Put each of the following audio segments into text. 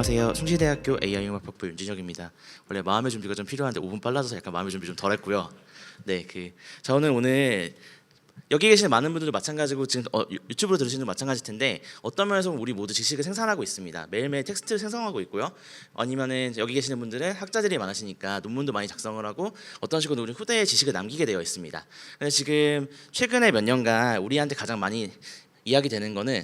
안녕하세요. 숭실대학교 AI융합학부 윤진혁입니다. 원래 마음의 준비가 좀 필요한데 5분 빨라져서 약간 마음의 준비 좀 덜했고요. 네, 저는 오늘 여기 계시는 많은 분들도 마찬가지고 지금 유튜브로 들으시는 분도 마찬가지일 텐데 어떤 면에서 우리 모두 지식을 생산하고 있습니다. 매일매일 텍스트를 생성하고 있고요. 아니면은 여기 계시는 분들은 학자들이 많으시니까 논문도 많이 작성을 하고 어떤 식으로 우리 후대에 지식을 남기게 되어 있습니다. 근데 지금 최근에 몇 년간 우리한테 가장 많이 이야기되는 거는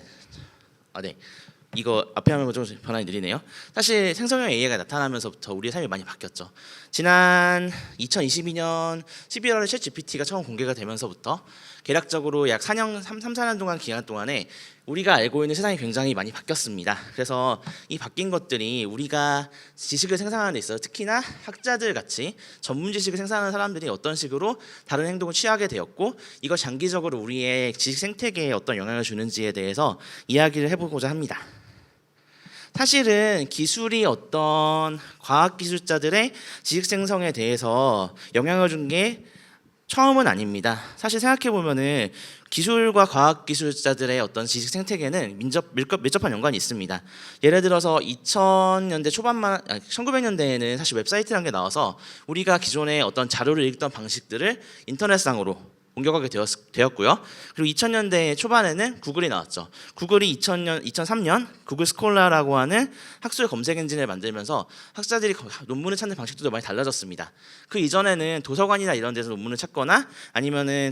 이거 앞에 화면 좀 변화가 느리네요. 사실 생성형 AI가 나타나면서부터 우리의 삶이 많이 바뀌었죠. 지난 2022년 11월에 챗GPT가 처음 공개가 되면서부터 대략적으로 약 4년 동안 기간 동안에 우리가 알고 있는 세상이 굉장히 많이 바뀌었습니다. 그래서 이 바뀐 것들이 우리가 지식을 생산하는 데 있어서 특히나 학자들 같이 전문 지식을 생산하는 사람들이 어떤 식으로 다른 행동을 취하게 되었고 이걸 장기적으로 우리의 지식 생태계에 어떤 영향을 주는지에 대해서 이야기를 해보고자 합니다. 사실은 기술이 어떤 과학기술자들의 지식 생성에 대해서 영향을 준 게 처음은 아닙니다. 사실 생각해보면은 기술과 과학기술자들의 어떤 지식 생태계는 밀접한 연관이 있습니다. 예를 들어서 2000년대 초반만, 1900년대에는 사실 웹사이트라는 게 나와서 우리가 기존의 어떤 자료를 읽던 방식들을 인터넷상으로 옮겨가게 되었고요. 그리고 2000년대 초반에는 구글이 나왔죠. 구글이 2003년 구글 스콜라라고 하는 학술 검색 엔진을 만들면서 학자들이 논문을 찾는 방식도 많이 달라졌습니다. 그 이전에는 도서관이나 이런 데서 논문을 찾거나 아니면은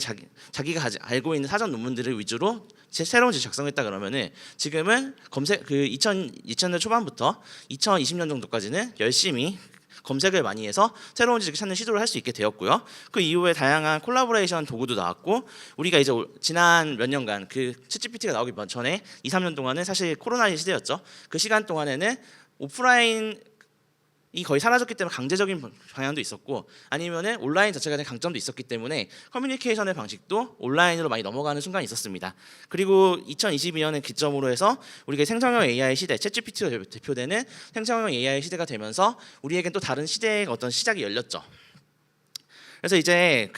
자기가 알고 있는 사전 논문들을 위주로 새로운 지식 작성했다 그러면은 지금은 2000년대 초반부터 2020년 정도까지는 열심히 검색을 많이 해서 새로운 지식을 찾는 시도를 할 수 있게 되었고요. 그 이후에 다양한 콜라보레이션 도구도 나왔고 우리가 이제 지난 몇 년간 챗GPT가 나오기 전에 2, 3년 동안은 사실 코로나 시대였죠. 그 시간 동안에는 오프라인이 거의 사라졌기 때문에 강제적인 방향도 있었고 아니면은 온라인 자체가 된 강점도 있었기 때문에 커뮤니케이션의 방식도 온라인으로 많이 넘어가는 순간이 있었습니다. 그리고 2022년을 기점으로 해서 우리가 생성형 AI 시대, 챗GPT로 대표되는 생성형 AI 시대가 되면서 우리에겐 또 다른 시대의 어떤 시작이 열렸죠. 그래서 이제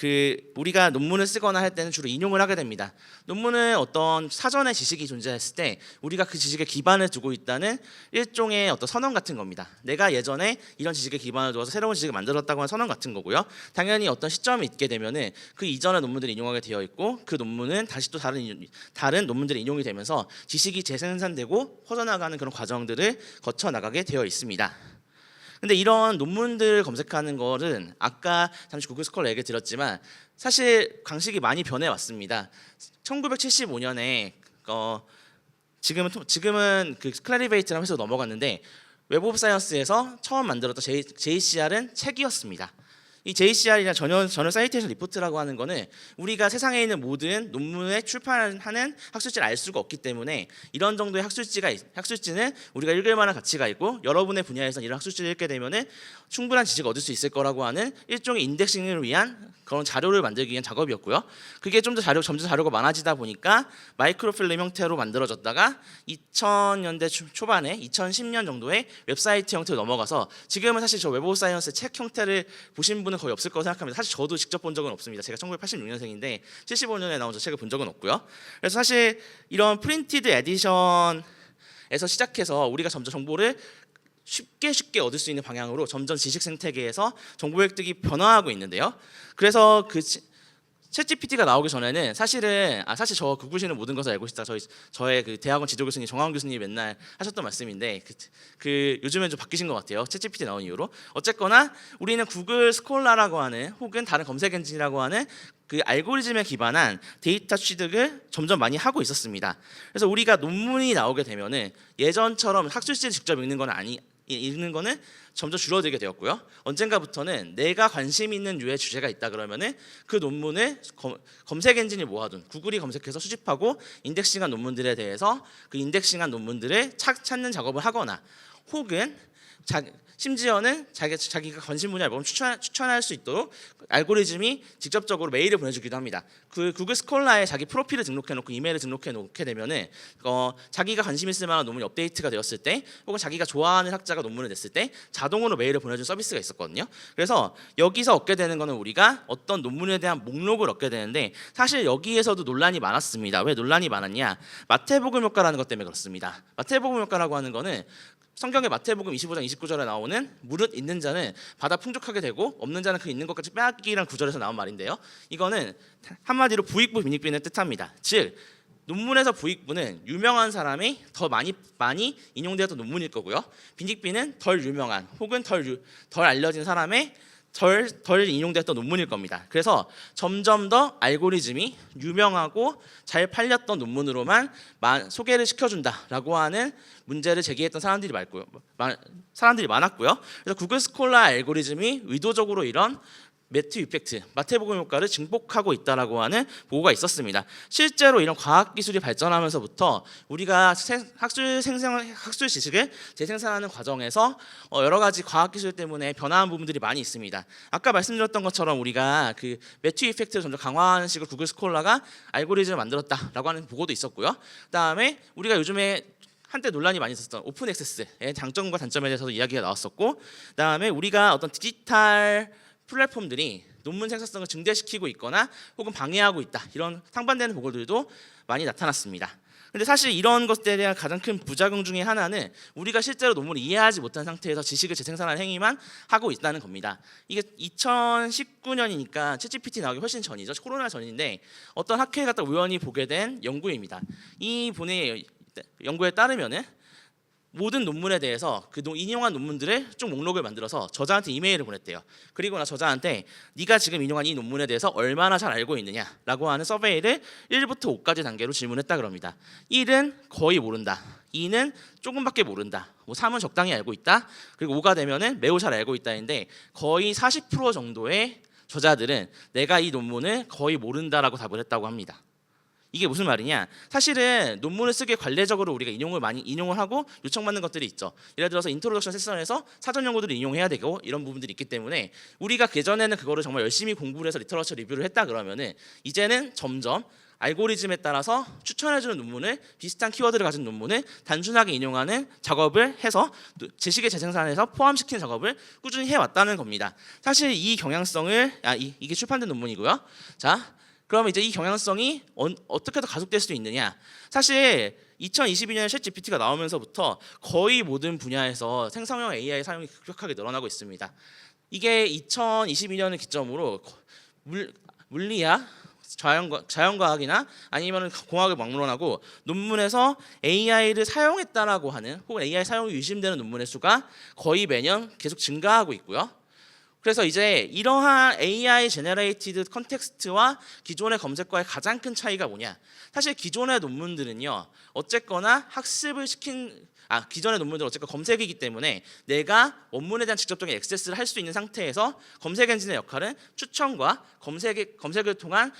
우리가 논문을 쓰거나 할 때는 주로 인용을 하게 됩니다. 논문은 어떤 사전의 지식이 존재했을 때 우리가 그 지식에 기반을 두고 있다는 일종의 어떤 선언 같은 겁니다. 내가 예전에 이런 지식에 기반을 두어서 새로운 지식을 만들었다고 하는 선언 같은 거고요. 당연히 어떤 시점이 있게 되면은 그 이전의 논문들이 인용하게 되어 있고 그 논문은 다시 또 다른 논문들이 인용이 되면서 지식이 재생산되고 퍼져나가는 그런 과정들을 거쳐 나가게 되어 있습니다. 근데 이런 논문들 검색하는 거는 아까 잠시 구글 스콜라 얘기 드렸지만 사실 방식이 많이 변해 왔습니다. 1975년에 지금은 클래리베이트라는 회사로 넘어갔는데 웹 오브 사이언스에서 처음 만들었던 JCR은 책이었습니다. 이 JCR이나 전혀 사이테이션 리포트라고 하는 거는 우리가 세상에 있는 모든 논문에 출판하는 학술지를 알 수가 없기 때문에 이런 정도의 학술지는 우리가 읽을 만한 가치가 있고 여러분의 분야에서 이런 학술지를 읽게 되면은 충분한 지식을 얻을 수 있을 거라고 하는 일종의 인덱싱을 위한 그런 자료를 만들기 위한 작업이었고요. 그게 점점 자료가 많아지다 보니까 마이크로필름 형태로 만들어졌다가 2000년대 초반에 2010년 정도에 웹사이트 형태로 넘어가서 지금은 사실 저 웹 오브 사이언스 책 형태를 보신 분은 거의 없을 거라고 생각합니다. 사실 저도 직접 본 적은 없습니다. 제가 1986년생인데 75년에 나온 저 책을 본 적은 없고요. 그래서 사실 이런 프린티드 에디션에서 시작해서 우리가 점점 정보를 쉽게 얻을 수 있는 방향으로 점점 지식 생태계에서 정보 획득이 변화하고 있는데요. 그래서 챗GPT가 나오기 전에는 사실 저 구글시는 모든 것을 알고 싶다. 저의 대학원 지도 교수님 정하원 교수님이 맨날 하셨던 말씀인데 요즘엔 좀 바뀌신 것 같아요. 챗GPT 나온 이후로. 어쨌거나 우리는 구글 스콜라라고 하는 혹은 다른 검색 엔진이라고 하는 그 알고리즘에 기반한 데이터 취득을 점점 많이 하고 있었습니다. 그래서 우리가 논문이 나오게 되면은 예전처럼 학술지를 직접 읽는 거는 점점 줄어들게 되었고요. 언젠가부터는 내가 관심 있는 류의 주제가 있다 그러면은 그 논문을 검색 엔진이 모아둔 구글이 검색해서 수집하고 인덱싱한 논문들에 대해서 그 인덱싱한 논문들을 찾는 작업을 하거나 혹은 심지어는 자기가 관심 분야를 보면 추천할 수 있도록 알고리즘이 직접적으로 메일을 보내주기도 합니다. 그 구글 스콜라에 자기 프로필을 등록해놓고 이메일을 등록해놓게 되면은 자기가 관심 있을 만한 논문이 업데이트가 되었을 때 혹은 자기가 좋아하는 학자가 논문을 냈을 때 자동으로 메일을 보내준 서비스가 있었거든요. 그래서 여기서 얻게 되는 거는 우리가 어떤 논문에 대한 목록을 얻게 되는데 사실 여기에서도 논란이 많았습니다. 왜 논란이 많았냐? 마태복음 효과라는 것 때문에 그렇습니다. 마태복음 효과라고 하는 거는 성경의 마태복음 25장 29절에 나오는 무릇 있는 자는 받아 풍족하게 되고 없는 자는 그 있는 것까지 빼앗기라는 구절에서 나온 말인데요. 이거는 한마디로 부익부 빈익빈을 뜻합니다. 즉 논문에서 부익부는 유명한 사람이 더 많이 인용되었던 논문일 거고요. 빈익빈은 덜 유명한 혹은 덜 알려진 사람의 덜 인용됐던 논문일 겁니다. 그래서 점점 더 알고리즘이 유명하고 잘 팔렸던 논문으로만 소개를 시켜준다라고 하는 문제를 제기했던 사람들이 많았고요. 그래서 구글 스콜라 알고리즘이 의도적으로 이런 매튜 이펙트, 마태복음 효과를 증폭하고 있다라고 하는 보고가 있었습니다. 실제로 이런 과학 기술이 발전하면서부터 우리가 학술 지식을 재생산하는 과정에서 여러 가지 과학 기술 때문에 변화한 부분들이 많이 있습니다. 아까 말씀드렸던 것처럼 우리가 그 매튜 이펙트를 점점 강화하는 식으로 구글 스콜라가 알고리즘을 만들었다라고 하는 보고도 있었고요. 그다음에 우리가 요즘에 한때 논란이 많이 있었던 오픈 액세스의 장점과 단점에 대해서도 이야기가 나왔었고, 그다음에 우리가 어떤 디지털 플랫폼들이 논문 생산성을 증대시키고 있거나 혹은 방해하고 있다, 이런 상반되는 보고들도 많이 나타났습니다. 근데 사실 이런 것들에 대한 가장 큰 부작용 중에 하나는 우리가 실제로 논문을 이해하지 못한 상태에서 지식을 재생산하는 행위만 하고 있다는 겁니다. 이게 2019년이니까 챗GPT 나오기 훨씬 전이죠. 코로나 전인데 어떤 학회에 갔다 우연히 보게 된 연구입니다. 이 분의 연구에 따르면은 모든 논문에 대해서 그 인용한 논문들을 쭉 목록을 만들어서 저자한테 이메일을 보냈대요. 그리고 나 저자한테 네가 지금 인용한 이 논문에 대해서 얼마나 잘 알고 있느냐라고 하는 서베이를 1부터 5까지 단계로 질문했다 그럽니다. 1은 거의 모른다, 2는 조금밖에 모른다, 3은 적당히 알고 있다, 그리고 5가 되면은 매우 잘 알고 있다인데 거의 40% 정도의 저자들은 내가 이 논문을 거의 모른다라고 답을 했다고 합니다. 이게 무슨 말이냐? 사실은 논문을 쓰기에 관례적으로 우리가 많이 인용을 하고 요청받는 것들이 있죠. 예를 들어서 인트로덕션 세션에서 사전 연구들을 인용해야 되고 이런 부분들이 있기 때문에 우리가 예전에는 그거를 정말 열심히 공부를 해서 리터러처 리뷰를 했다 그러면은 이제는 점점 알고리즘에 따라서 추천해주는 논문을, 비슷한 키워드를 가진 논문을 단순하게 인용하는 작업을 해서 지식의 재생산에서 포함시키는 작업을 꾸준히 해왔다는 겁니다. 사실 이 경향성을 이게 출판된 논문이고요. 자, 그럼 이제 이 경향성이 어떻게 더 가속될 수 있느냐? 사실 2022년에 챗GPT가 나오면서부터 거의 모든 분야에서 생성형 AI 사용이 급격하게 늘어나고 있습니다. 이게 2022년을 기점으로 물리학, 자연과학이나 아니면 공학을 막론하고 논문에서 AI를 사용했다라고 하는 혹은 AI 사용이 의심되는 논문의 수가 거의 매년 계속 증가하고 있고요. 그래서 이제 이러한 AI 제너레이티드 컨텍스트와 기존의 검색과의 가장 큰 차이가 뭐냐? 사실 기존의 논문들은요, 어쨌거나 기존의 논문들은 어쨌거나 검색이기 때문에 내가 원문에 대한 직접적인 액세스를 할 수 있는 상태에서 검색 엔진의 역할은 추천과 검색을 통한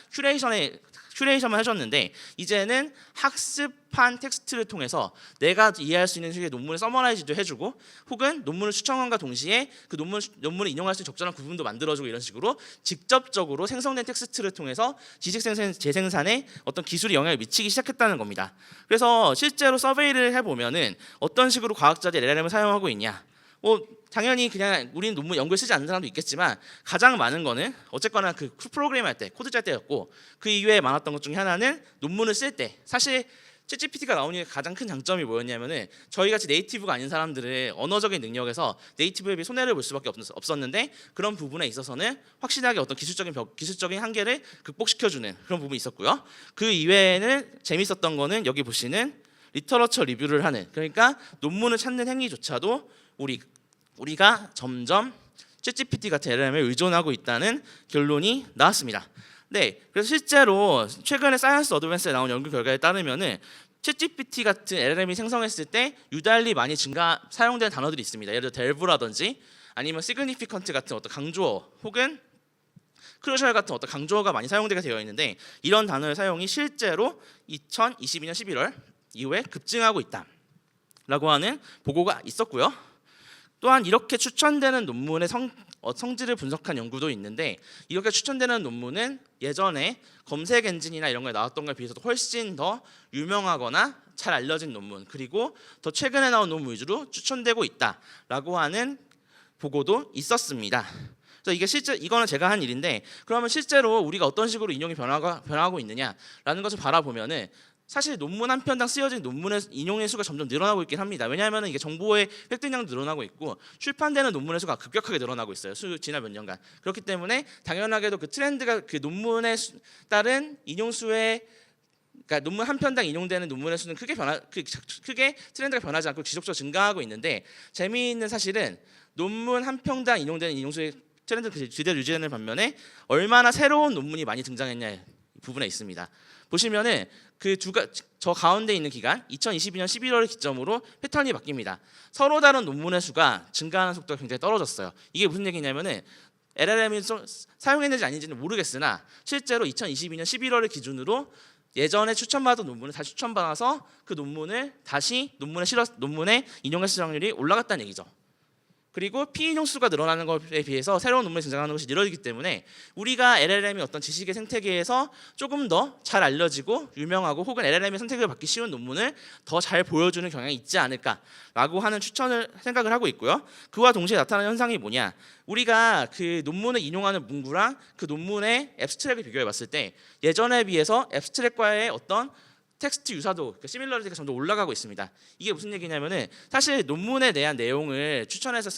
큐레이션만 해줬는데, 이제는 학습한 텍스트를 통해서 내가 이해할 수 있는 식의 논문을 서머라이즈도 해주고 혹은 논문을 추천함과 동시에 그 논문을 인용할 수 있는 적절한 구분도 만들어주고, 이런 식으로 직접적으로 생성된 텍스트를 통해서 지식 재생산에 어떤 기술이 영향을 미치기 시작했다는 겁니다. 그래서 실제로 서베이를 해보면은 어떤 식으로 과학자들이 LLM을 사용하고 있냐? 당연히 그냥 우리는 논문 연구에 쓰지 않는 사람도 있겠지만 가장 많은 거는 어쨌거나 그 프로그램 할 때, 코드 짤 때였고, 그 이외에 많았던 것 중에 하나는 논문을 쓸 때. 사실 챗GPT가 나오는 가장 큰 장점이 뭐였냐면은 저희같이 네이티브가 아닌 사람들의 언어적인 능력에서 네이티브에 비해 손해를 볼 수밖에 없었는데, 그런 부분에 있어서는 확실하게 어떤 기술적인 한계를 극복시켜주는 그런 부분이 있었고요. 그 이외에는 재밌었던 거는 여기 보시는 리터러처 리뷰를 하는, 그러니까 논문을 찾는 행위조차도 우리가 점점 챗GPT 같은 LLM에 의존하고 있다는 결론이 나왔습니다. 네, 그래서 실제로 최근에 사이언스 어드밴스에 나온 연구 결과에 따르면은 챗GPT 같은 LLM이 생성했을 때 유달리 많이 사용되는 단어들이 있습니다. 예를 들어 델브라든지 아니면 시그니피컨트 같은 어떤 강조어 혹은 크루셜 같은 어떤 강조어가 많이 사용되게 되어 있는데, 이런 단어의 사용이 실제로 2022년 11월 이후에 급증하고 있다라고 하는 보고가 있었고요. 또한 이렇게 추천되는 논문의 성질을 분석한 연구도 있는데, 이렇게 추천되는 논문은 예전에 검색 엔진이나 이런 거에 나왔던 거에 비해서도 훨씬 더 유명하거나 잘 알려진 논문, 그리고 더 최근에 나온 논문 위주로 추천되고 있다라고 하는 보고도 있었습니다. 그래서 이거는 제가 한 일인데, 그러면 실제로 우리가 어떤 식으로 인용이 변화하고 있느냐라는 것을 바라보면은 사실 논문 한 편당 쓰여진 논문의 인용의 수가 점점 늘어나고 있긴 합니다. 왜냐하면 이게 정보의 획득량도 늘어나고 있고 출판되는 논문의 수가 급격하게 늘어나고 있어요. 지난 몇 년간. 그렇기 때문에 당연하게도 그 트렌드가 그 논문에 따른 인용 수의 그러니까 논문 한 편당 인용되는 논문의 수는 크게 트렌드가 변하지 않고 지속적으로 증가하고 있는데 재미있는 사실은 논문 한 편당 인용되는 인용 수의 트렌드는 그대로 유지되는 반면에 얼마나 새로운 논문이 많이 등장했냐 부분에 있습니다. 보시면은 저 가운데 있는 기간 2022년 11월을 기점으로 패턴이 바뀝니다. 서로 다른 논문의 수가 증가하는 속도가 굉장히 떨어졌어요. 이게 무슨 얘기냐면은 LLM이 사용했는지 아닌지는 모르겠으나 실제로 2022년 11월을 기준으로 예전에 추천받은 논문을 다시 추천받아서 그 논문을 다시 논문에 인용했을 확률이 올라갔다는 얘기죠. 그리고 피인용 수가 늘어나는 것에 비해서 새로운 논문이 등장하는 것이 늘어지기 때문에 우리가 LLM이 어떤 지식의 생태계에서 조금 더 잘 알려지고 유명하고 혹은 LLM의 선택을 받기 쉬운 논문을 더 잘 보여주는 경향이 있지 않을까라고 하는 생각을 하고 있고요. 그와 동시에 나타나는 현상이 뭐냐? 우리가 그 논문을 인용하는 문구랑 그 논문의 앱스트랙을 비교해 봤을 때 예전에 비해서 앱스트랙과의 어떤 텍스트 유사도, 시밀러리티가 점점 올라가고 있습니다. 이게 무슨 얘기냐면은 사실 논문에 대한 내용을 추천해서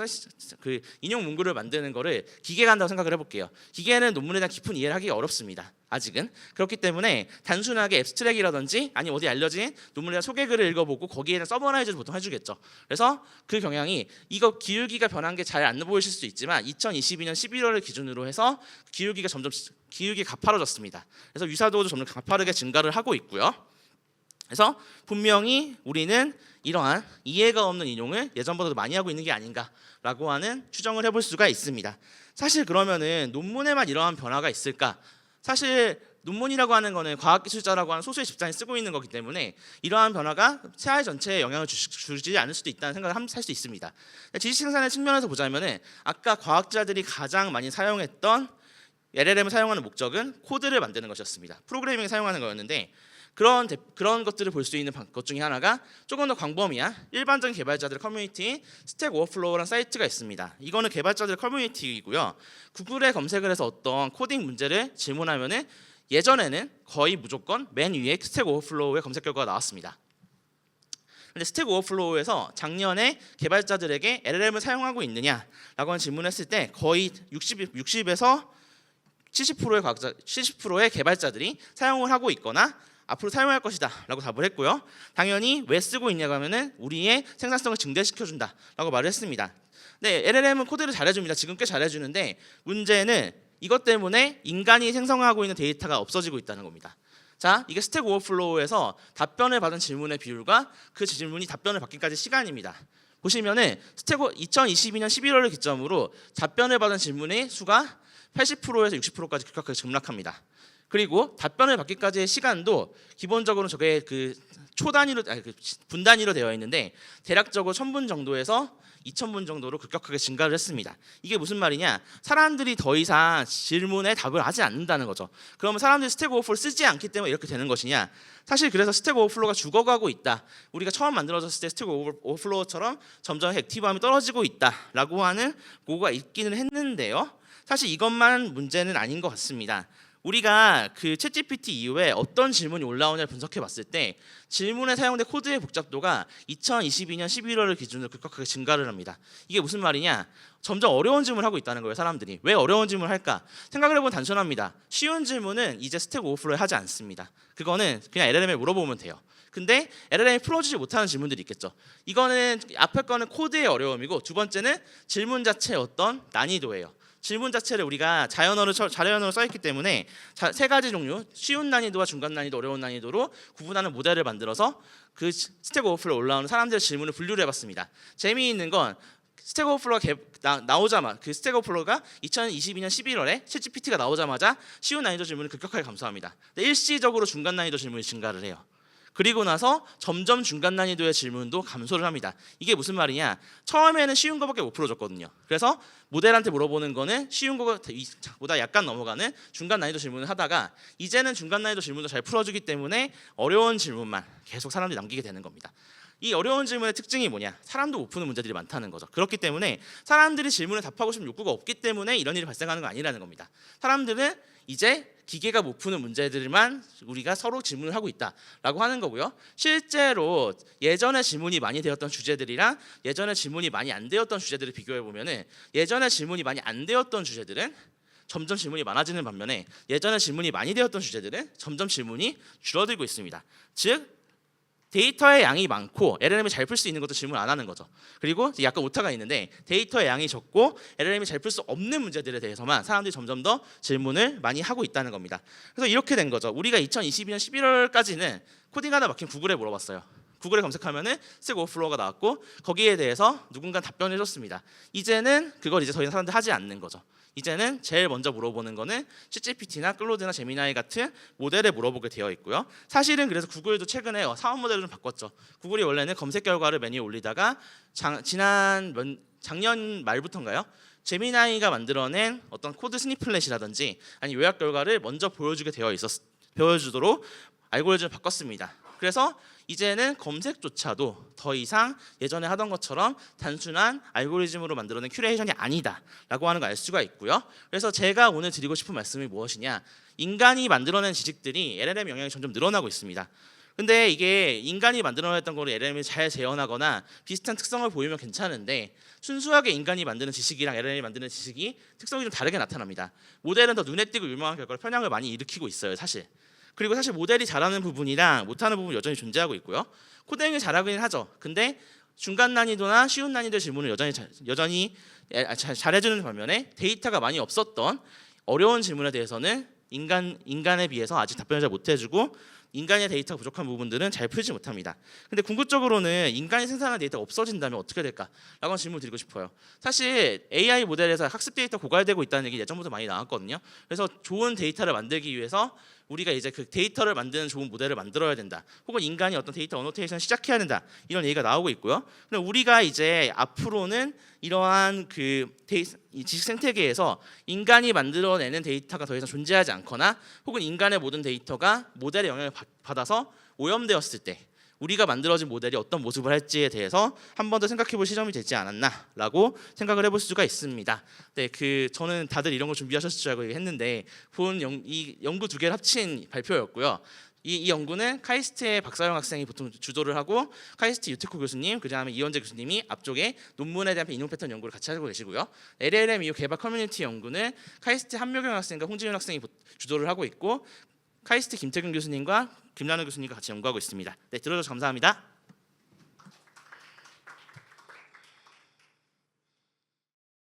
그 인용 문구를 만드는 거를 기계가 한다고 생각을 해볼게요. 기계는 논문에 대한 깊은 이해를 하기 어렵습니다. 아직은. 그렇기 때문에 단순하게 앱스트랙이라든지 아니면 어디 알려진 논문에 대한 소개글을 읽어보고 거기에 대한 서머라이즈를 보통 해주겠죠. 그래서 그 경향이 이거 기울기가 변한 게 잘 안 보이실 수도 있지만 2022년 11월을 기준으로 해서 기울기가 가파라졌습니다. 그래서 유사도도 점점 가파르게 증가를 하고 있고요. 그래서 분명히 우리는 이러한 이해가 없는 인용을 예전보다도 많이 하고 있는 게 아닌가라고 하는 추정을 해볼 수가 있습니다. 사실 그러면은 논문에만 이러한 변화가 있을까? 사실 논문이라고 하는 거는 과학기술자라고 하는 소수의 집단이 쓰고 있는 거기 때문에 이러한 변화가 사회 전체에 영향을 주지 않을 수도 있다는 생각을 할 수 있습니다. 지식 생산의 측면에서 보자면은 아까 과학자들이 가장 많이 사용했던 LLM을 사용하는 목적은 코드를 만드는 것이었습니다. 프로그래밍을 사용하는 거였는데 그런 것들을 볼 수 있는 것 중에 하나가 조금 더 광범위한 일반적인 개발자들의 커뮤니티인 스택 오버플로우라는 사이트가 있습니다. 이거는 개발자들의 커뮤니티이고요. 구글에 검색을 해서 어떤 코딩 문제를 질문하면은 예전에는 거의 무조건 맨 위에 스택 오버플로우의 검색 결과가 나왔습니다. 근데 스택 오버플로우에서 작년에 개발자들에게 LLM을 사용하고 있느냐라고 하는 질문을 했을 때 거의 60에서 70%의 개발자들이 사용을 하고 있거나 앞으로 사용할 것이다 라고 답을 했고요. 당연히 왜 쓰고 있냐고 하면은 우리의 생산성을 증대시켜준다 라고 말을 했습니다. 네, LLM은 코드를 잘해줍니다. 지금 꽤 잘해주는데 문제는 이것 때문에 인간이 생성하고 있는 데이터가 없어지고 있다는 겁니다. 자, 이게 스택 오버플로우에서 답변을 받은 질문의 비율과 그 질문이 답변을 받기까지 시간입니다. 보시면은 2022년 11월을 기점으로 답변을 받은 질문의 수가 80%에서 60%까지 급격하게 급락합니다. 그리고 답변을 받기까지의 시간도 기본적으로 저게 분 단위로 되어 있는데 대략적으로 1000분 정도에서 2000분 정도로 급격하게 증가를 했습니다. 이게 무슨 말이냐? 사람들이 더 이상 질문에 답을 하지 않는다는 거죠. 그러면 사람들이 스택 오버플로우 쓰지 않기 때문에 이렇게 되는 것이냐? 사실 그래서 스택 오버플로우가 죽어가고 있다. 우리가 처음 만들어졌을 때 스택 오버플로우처럼 점점 액티브함이 떨어지고 있다라고 하는 보고가 있기는 했는데요. 사실 이것만 문제는 아닌 것 같습니다. 우리가 그 챗GPT 이후에 어떤 질문이 올라오냐를 분석해 봤을 때 질문에 사용된 코드의 복잡도가 2022년 11월을 기준으로 급격하게 증가를 합니다. 이게 무슨 말이냐? 점점 어려운 질문을 하고 있다는 거예요. 사람들이. 왜 어려운 질문을 할까? 생각을 해보면 단순합니다. 쉬운 질문은 이제 스택 오버플로우에 하지 않습니다. 그거는 그냥 LLM에 물어보면 돼요. 근데 LLM이 풀어주지 못하는 질문들이 있겠죠. 이거는 앞에 거는 코드의 어려움이고 두 번째는 질문 자체의 어떤 난이도예요. 질문 자체를 우리가 자연어로 써있기 때문에 세 가지 종류, 쉬운 난이도와 중간 난이도, 어려운 난이도로 구분하는 모델을 만들어서 그 스택 오버플로우 올라오는 사람들의 질문을 분류를 해봤습니다. 재미있는 건 스택 오버플로우가 나오자마자 그 스택 오버플로우가 2022년 11월에 챗GPT가 나오자마자 쉬운 난이도 질문을 급격하게 감소합니다. 일시적으로 중간 난이도 질문이 증가를 해요. 그리고 나서 점점 중간 난이도의 질문도 감소를 합니다. 이게 무슨 말이냐? 처음에는 쉬운 거밖에 못 풀어줬거든요. 그래서 모델한테 물어보는 거는 쉬운 거보다 약간 넘어가는 중간 난이도 질문을 하다가 이제는 중간 난이도 질문도 잘 풀어주기 때문에 어려운 질문만 계속 사람들이 남기게 되는 겁니다. 이 어려운 질문의 특징이 뭐냐? 사람도 못 푸는 문제들이 많다는 거죠. 그렇기 때문에 사람들이 질문에 답하고 싶은 욕구가 없기 때문에 이런 일이 발생하는 거 아니라는 겁니다. 사람들은 이제 기계가 못 푸는 문제들만 우리가 서로 질문을 하고 있다라고 하는 거고요. 실제로 예전에 질문이 많이 되었던 주제들이랑 예전에 질문이 많이 안 되었던 주제들을 비교해 보면은 예전에 질문이 많이 안 되었던 주제들은 점점 질문이 많아지는 반면에 예전에 질문이 많이 되었던 주제들은 점점 질문이 줄어들고 있습니다. 즉 데이터의 양이 많고 LLM이 잘 풀 수 있는 것도 질문 안 하는 거죠. 그리고 약간 오타가 있는데 데이터의 양이 적고 LLM이 잘 풀 수 없는 문제들에 대해서만 사람들이 점점 더 질문을 많이 하고 있다는 겁니다. 그래서 이렇게 된 거죠. 우리가 2022년 11월까지는 코딩 하나 막힌 구글에 물어봤어요. 구글에 검색하면은 스택 오버플로우가 나왔고 거기에 대해서 누군가 답변을 해줬습니다. 이제는 그걸 이제 더 이상 사람들이 하지 않는 거죠. 이제는 제일 먼저 물어보는 거는 ChatGPT나 클로드나 제미나이 같은 모델에 물어보게 되어 있고요. 사실은 그래서 구글도 최근에 사업 모델을 좀 바꿨죠. 구글이 원래는 검색 결과를 메뉴에 올리다가 작년 말부터인가요? 제미나이가 만들어낸 어떤 코드 스니플렛이라든지 아니 요약 결과를 먼저 보여주도록 알고리즘을 바꿨습니다. 그래서 이제는 검색조차도 더 이상 예전에 하던 것처럼 단순한 알고리즘으로 만들어낸 큐레이션이 아니다라고 하는 걸 알 수가 있고요. 그래서 제가 오늘 드리고 싶은 말씀이 무엇이냐? 인간이 만들어낸 지식들이 LLM 영향이 점점 늘어나고 있습니다. 근데 이게 인간이 만들어냈던 거를 LLM이 잘 재현하거나 비슷한 특성을 보이면 괜찮은데 순수하게 인간이 만드는 지식이랑 LLM이 만드는 지식이 특성이 좀 다르게 나타납니다. 모델은 더 눈에 띄고 유명한 결과로 편향을 많이 일으키고 있어요, 사실. 그리고 사실 모델이 잘하는 부분이랑 못하는 부분이 여전히 존재하고 있고요. 코딩을 잘하긴 하죠. 근데 중간 난이도나 쉬운 난이도 질문을 여전히 잘해주는 반면에 데이터가 많이 없었던 어려운 질문에 대해서는 인간에 비해서 아직 답변을 잘 못해주고 인간의 데이터가 부족한 부분들은 잘 풀지 못합니다. 근데 궁극적으로는 인간이 생산한 데이터가 없어진다면 어떻게 될까? 라고 하는 질문을 드리고 싶어요. 사실 AI 모델에서 학습 데이터 고갈되고 있다는 얘기 예전부터 많이 나왔거든요. 그래서 좋은 데이터를 만들기 위해서 우리가 이제 그 데이터를 만드는 좋은 모델을 만들어야 된다. 혹은 인간이 어떤 데이터 어노테이션을 시작해야 된다. 이런 얘기가 나오고 있고요. 근데 우리가 이제 앞으로는 이러한 이 지식 생태계에서 인간이 만들어내는 데이터가 더 이상 존재하지 않거나 혹은 인간의 모든 데이터가 모델의 영향을 받아서 오염되었을 때 우리가 만들어진 모델이 어떤 모습을 할지에 대해서 한 번 더 생각해볼 시점이 되지 않았나라고 생각을 해볼 수가 있습니다. 네, 저는 다들 이런 거 준비하셨을 줄 알고 했는데 이 연구 두 개를 합친 발표였고요. 이 연구는 카이스트의 박사형 학생이 보통 주도를 하고 카이스트 유테코 교수님 그다음에 이원재 교수님이 앞쪽에 논문에 대한 인용 패턴 연구를 같이 하고 계시고요. LLM 이후 개발 커뮤니티 연구는 카이스트 한묘경 학생과 홍진윤 학생이 주도를 하고 있고 카이스트 김태균 교수님과 김란우 교수님과 같이 연구하고 있습니다. 네, 들어줘서 감사합니다.